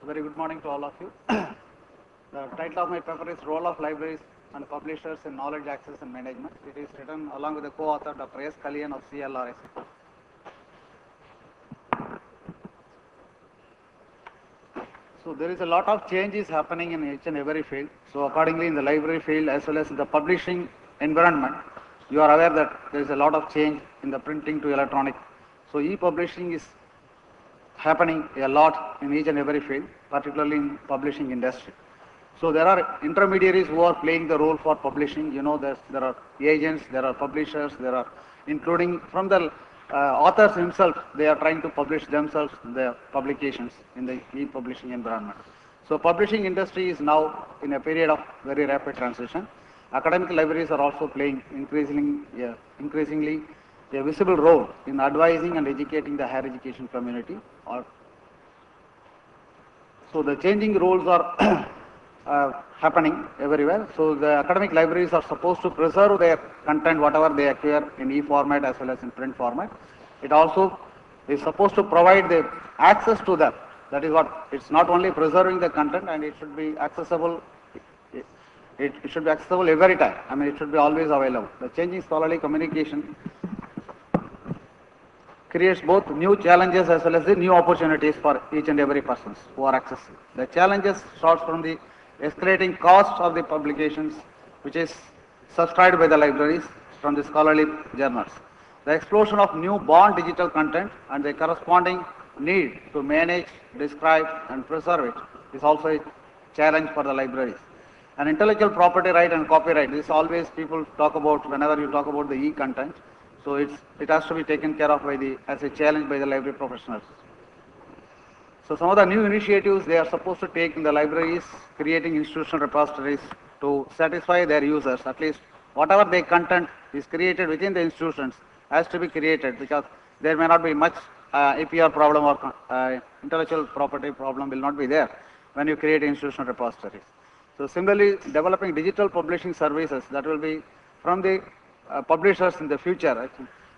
Very good morning to all of you. The title of my paper is Role of Libraries and Publishers in Knowledge Access and Management. It is written along with the co-author Dr. S. Kalyan of CLRS. So there is a lot of changes happening in each and every field. So accordingly in the library field as well as in the publishing environment, you are aware that there is a lot of change in the printing to electronic. So e-publishing is happening a lot in each and every field, particularly in publishing industry. So there are intermediaries who are playing the role for publishing. You know, there are agents, there are publishers, there are, including from the authors himself, they are trying to publish themselves their publications in the e-publishing environment. So publishing industry is now in a period of very rapid transition. Academic libraries are also playing increasingly a visible role in advising and educating the higher education community. So the changing roles are happening everywhere. So the academic libraries are supposed to preserve their content, whatever they acquire in e-format as well as in print format. It also is supposed to provide the access to them. That is what, it's not only preserving the content, and it should be accessible. It should be accessible every time. I mean, it should be always available. The changing scholarly communication creates both new challenges as well as the new opportunities for each and every person who are accessing. The challenges starts from the escalating cost of the publications, which is subscribed by the libraries from the scholarly journals. The explosion of new born digital content and the corresponding need to manage, describe and preserve it is also a challenge for the libraries. And intellectual property right and copyright, this always people talk about whenever you talk about the e-content. So it has to be taken care of by as a challenge by the library professionals. So some of the new initiatives they are supposed to take in the libraries, creating institutional repositories to satisfy their users. At least whatever their content is created within the institutions has to be created, because there may not be much APR problem or intellectual property problem will not be there when you create institutional repositories. So similarly, developing digital publishing services that will be from the publishers in the future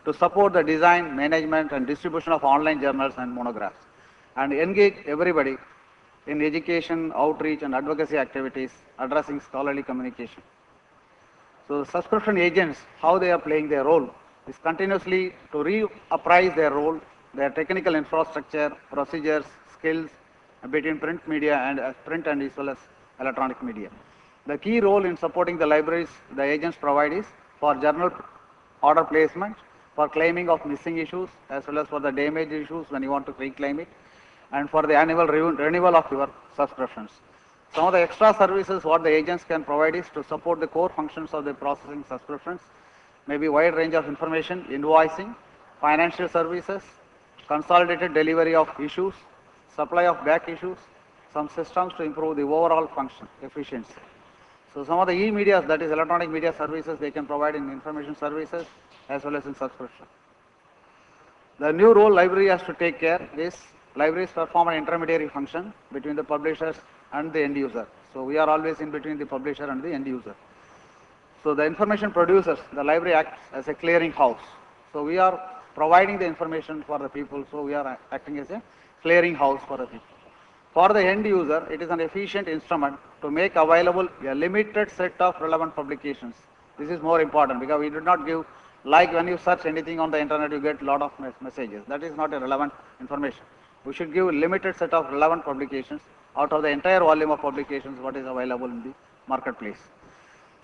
to support the design, management and distribution of online journals and monographs, and engage everybody in education, outreach and advocacy activities addressing scholarly communication. So subscription agents, how they are playing their role is continuously to reappraise their role, their technical infrastructure, procedures, skills between print media and print and as well as electronic media. The key role in supporting the libraries the agents provide is for journal order placement, for claiming of missing issues as well as for the damaged issues when you want to reclaim it, and for the annual renewal of your subscriptions. Some of the extra services what the agents can provide is to support the core functions of the processing subscriptions, maybe wide range of information, invoicing, financial services, consolidated delivery of issues, supply of back issues, some systems to improve the overall function efficiency. So some of the e-media, that is electronic media services, they can provide in information services as well as in subscription. The new role library has to take care is libraries perform an intermediary function between the publishers and the end user. So we are always in between the publisher and the end user. So the information producers, the library acts as a clearing house. So we are providing the information for the people. So we are acting as a clearing house for the people. For the end user, it is an efficient instrument to make available a limited set of relevant publications. This is more important because we do not give, like when you search anything on the internet, you get a lot of messages. That is not a relevant information. We should give a limited set of relevant publications out of the entire volume of publications what is available in the marketplace.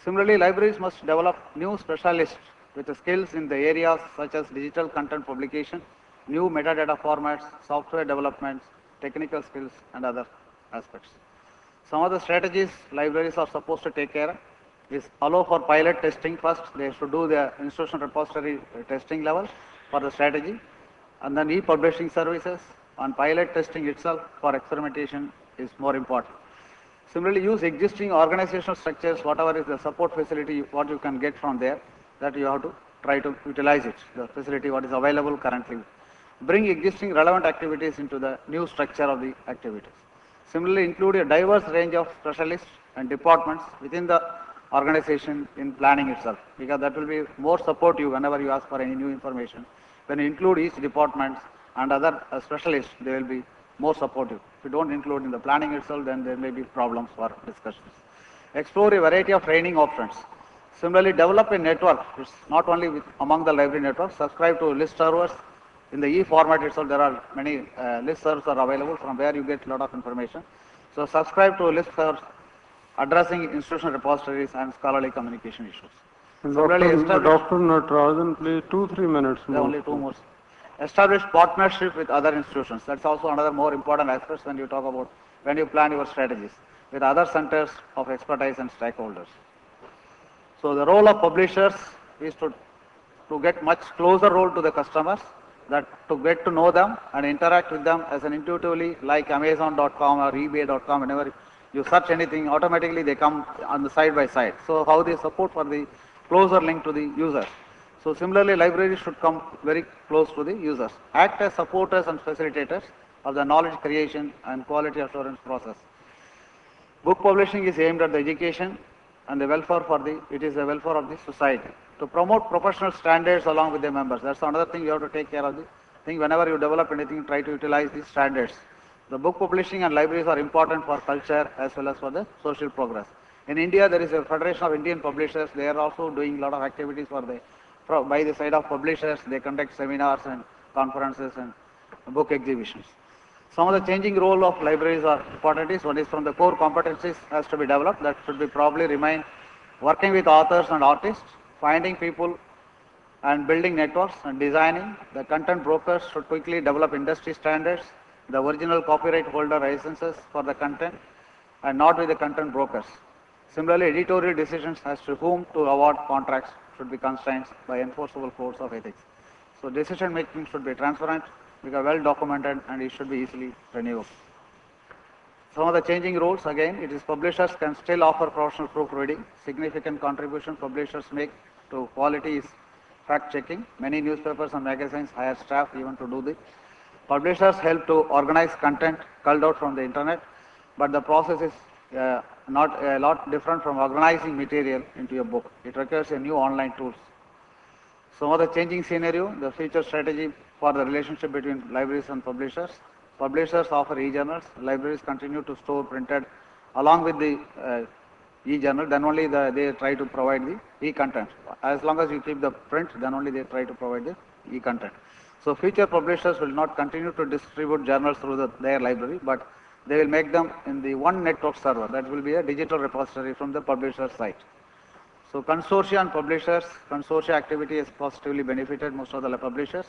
Similarly, libraries must develop new specialists with the skills in the areas such as digital content publication, new metadata formats, software developments, technical skills and other aspects. Some of the strategies libraries are supposed to take care of is allow for pilot testing first. They should do the institutional repository testing level for the strategy, and then e-publishing services and pilot testing itself for experimentation is more important. Similarly, use existing organizational structures, whatever is the support facility, what you can get from there, that you have to try to utilize it, the facility what is available currently. Bring existing relevant activities into the new structure of the activities. Similarly, include a diverse range of specialists and departments within the organization in planning itself, because that will be more supportive whenever you ask for any new information. When you include each department and other specialists, they will be more supportive If you don't include in the planning itself, then there may be problems for discussions. Explore a variety of training options. Similarly, develop a network. It's not only among the library networks. Subscribe to list servers. In the e-format itself, there are many list servers are available from where you get a lot of information. So subscribe to list servers addressing institutional repositories and scholarly communication issues. Dr. Natarajan, please 2-3 minutes more. Only 2 more. Establish partnership with other institutions. That's also another more important aspect when you talk about, when you plan your strategies, with other centers of expertise and stakeholders. So the role of publishers is to get much closer role to the customers, that to get to know them and interact with them as an intuitively, like Amazon.com or eBay.com. Whenever you search anything, automatically they come on the side by side. So how they support for the closer link to the users. So similarly, libraries should come very close to the users. Act as supporters and facilitators of the knowledge creation and quality assurance process. Book publishing is aimed at the education and the welfare it is the welfare of the society. To promote professional standards along with the members. That's another thing you have to take care of. The thing whenever you develop anything, try to utilize these standards. The book publishing and libraries are important for culture as well as for the social progress. In India, there is a Federation of Indian Publishers. They are also doing a lot of activities by the side of publishers. They conduct seminars and conferences and book exhibitions. Some of the changing role of libraries are important. One is from the core competencies has to be developed. That should be probably remain working with authors and artists, finding people and building networks and designing. The content brokers should quickly develop industry standards, the original copyright holder licenses for the content and not with the content brokers. Similarly, editorial decisions as to whom to award contracts should be constrained by enforceable codes of ethics. So decision making should be transparent, because well documented, and it should be easily renewable. Some of the changing rules, again, it is publishers can still offer professional proofreading. Significant contribution publishers make to quality is fact checking. Many newspapers and magazines hire staff even to do this. Publishers help to organize content culled out from the internet, but the process is not a lot different from organizing material into a book. It requires a new online tools. Some of the changing scenario, the future strategy for the relationship between libraries and publishers. Publishers offer e-journals. Libraries continue to store printed along with the e-journal. Then only they try to provide the e-content. As long as you keep the print, then only they try to provide the e-content. So future publishers will not continue to distribute journals through their library, but they will make them in the one network server. That will be a digital repository from the publisher site. So consortia and publishers, consortia activity has positively benefited most of the publishers,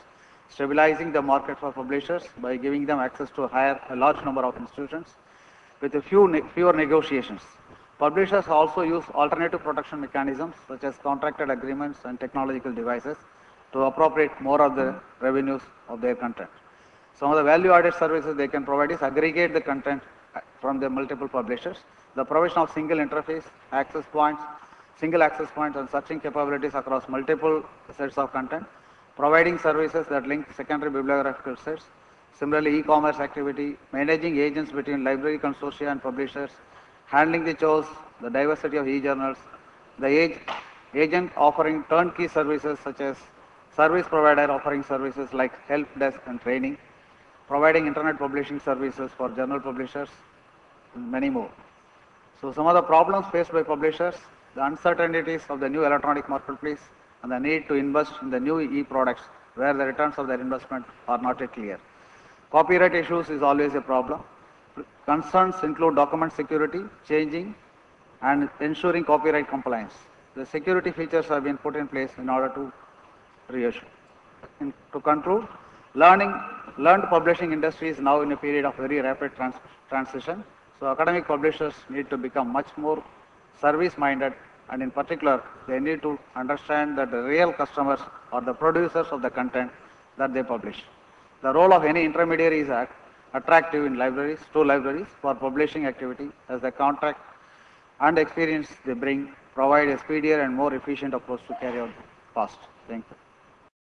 stabilizing the market for publishers by giving them access to a large number of institutions with fewer negotiations. Publishers also use alternative protection mechanisms such as contracted agreements and technological devices to appropriate more of the revenues of their content. Some of the value-added services they can provide is aggregate the content from the multiple publishers, the provision of single interface, single access points and searching capabilities across multiple sets of content, providing services that link secondary bibliographical sets, similarly e-commerce activity, managing agents between library consortia and publishers, handling the chores, the diversity of e-journals, the agent offering turnkey services such as service provider offering services like help desk and training, providing internet publishing services for journal publishers, and many more. So some of the problems faced by publishers, the uncertainties of the new electronic marketplace and the need to invest in the new e-products where the returns of their investment are not yet clear. Copyright issues is always a problem. Concerns include document security, changing and ensuring copyright compliance. The security features have been put in place in order to reassure. To conclude, learned publishing industry is now in a period of very rapid transition. So academic publishers need to become much more service-minded, and in particular, they need to understand that the real customers are the producers of the content that they publish. The role of any intermediary is attractive in libraries, to libraries for publishing activity, as the contract and experience they bring provide a speedier and more efficient approach to carry out cost. Thank you.